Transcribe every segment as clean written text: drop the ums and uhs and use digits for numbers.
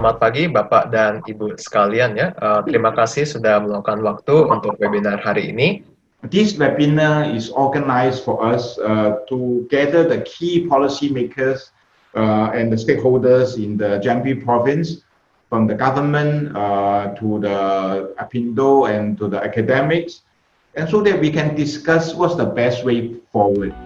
Selamat pagi Bapak dan Ibu sekalian ya. Terima kasih sudah meluangkan waktu untuk webinar hari ini. This webinar is organized for us to gather the key policymakers and the stakeholders in the Jambi province, from the government to the Apindo and to the academics, and so that we can discuss what's the best way forward.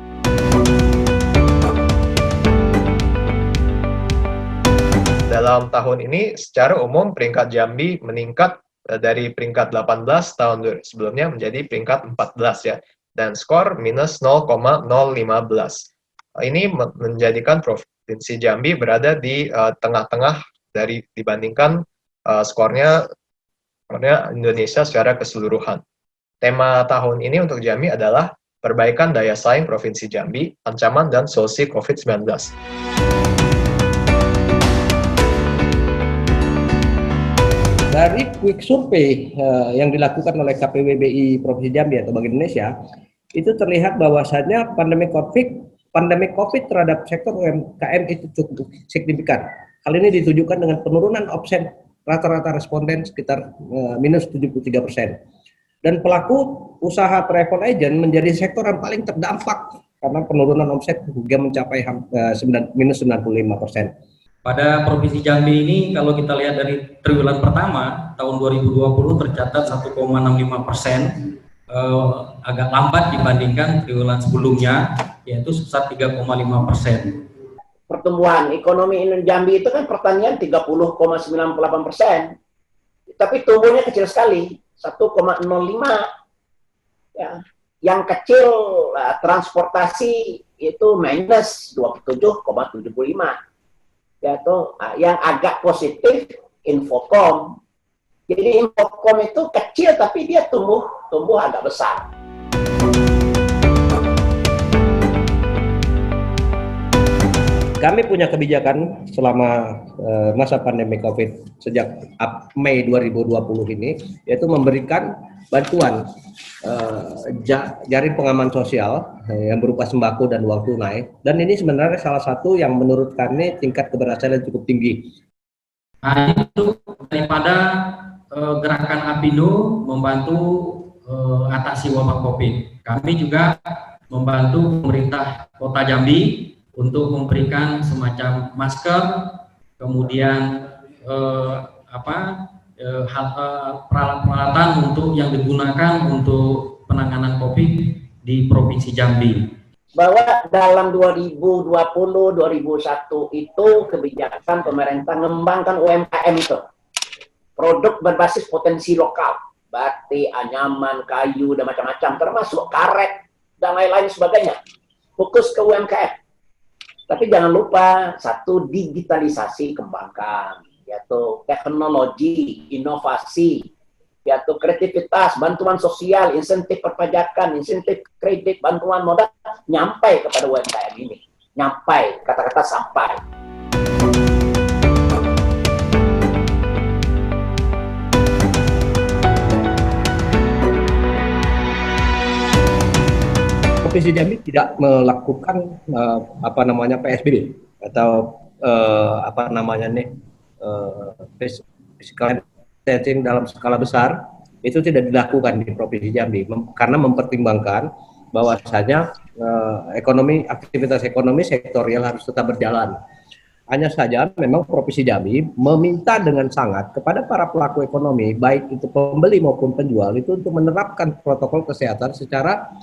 Dalam tahun ini, secara umum peringkat Jambi meningkat dari peringkat 18 tahun sebelumnya menjadi peringkat 14 ya, dan skor minus 0,015. Ini menjadikan Provinsi Jambi berada di tengah-tengah dibandingkan skornya Indonesia secara keseluruhan. Tema tahun ini untuk Jambi adalah perbaikan daya saing Provinsi Jambi, ancaman dan solusi COVID-19. Dari quick survey yang dilakukan oleh KPWBI Provinsi Jambi atau Bank Indonesia, itu terlihat bahwasannya pandemi COVID terhadap sektor UMKM itu cukup signifikan. Hal ini ditujukan dengan penurunan omset rata-rata responden sekitar minus 73%. Dan pelaku usaha travel agent menjadi sektor yang paling terdampak karena penurunan omset juga mencapai minus 95%. Pada Provinsi Jambi ini, kalau kita lihat dari triwulan pertama tahun 2020 tercatat 1,65%, agak lambat dibandingkan triwulan sebelumnya, yaitu sebesar 3,5%. Pertumbuhan ekonomi Jambi itu kan pertanian 30,98%, tapi tumbuhnya kecil sekali, 1,05. Ya. Yang kecil transportasi itu minus 27,75. Yaitu yang agak positif Infocom. Jadi Infocom itu kecil tapi dia tumbuh agak besar. Kami punya kebijakan selama masa pandemi COVID sejak Mei 2020 ini, yaitu memberikan bantuan jaring pengaman sosial yang berupa sembako dan uang tunai, dan ini sebenarnya salah satu yang menurut kami tingkat keberhasilan cukup tinggi. Nah, itu daripada gerakan Apindo membantu atasi wabah COVID, kami juga membantu pemerintah Kota Jambi untuk memberikan semacam masker, kemudian peralatan untuk yang digunakan untuk penanganan COVID di Provinsi Jambi. Bahwa dalam 2020-2021 itu kebijakan pemerintah mengembangkan UMKM itu, produk berbasis potensi lokal, batik, anyaman, kayu dan macam-macam, termasuk karet dan lain-lain sebagainya. Fokus ke UMKM. Tapi jangan lupa, satu, digitalisasi kembangkan, yaitu teknologi, inovasi, yaitu kreativitas, bantuan sosial, insentif perpajakan, insentif kredit, bantuan modal, nyampai kepada UMKM ini. Nyampai, kata-kata sampai. Provinsi Jambi tidak melakukan PSBB atau physical distancing dalam skala besar. Itu tidak dilakukan di Provinsi Jambi karena mempertimbangkan bahwasanya aktivitas ekonomi sektorial harus tetap berjalan. Hanya saja memang Provinsi Jambi meminta dengan sangat kepada para pelaku ekonomi, baik itu pembeli maupun penjual, itu untuk menerapkan protokol kesehatan secara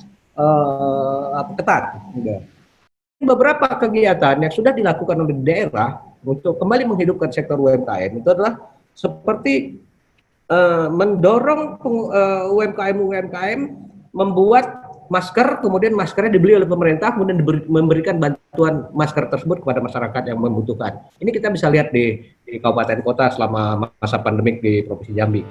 ketat. Beberapa kegiatan yang sudah dilakukan oleh daerah untuk kembali menghidupkan sektor UMKM itu adalah seperti mendorong UMKM membuat masker, kemudian maskernya dibeli oleh pemerintah, kemudian memberikan bantuan masker tersebut kepada masyarakat yang membutuhkan. Ini kita bisa lihat di kabupaten kota selama masa pandemik di Provinsi Jambi.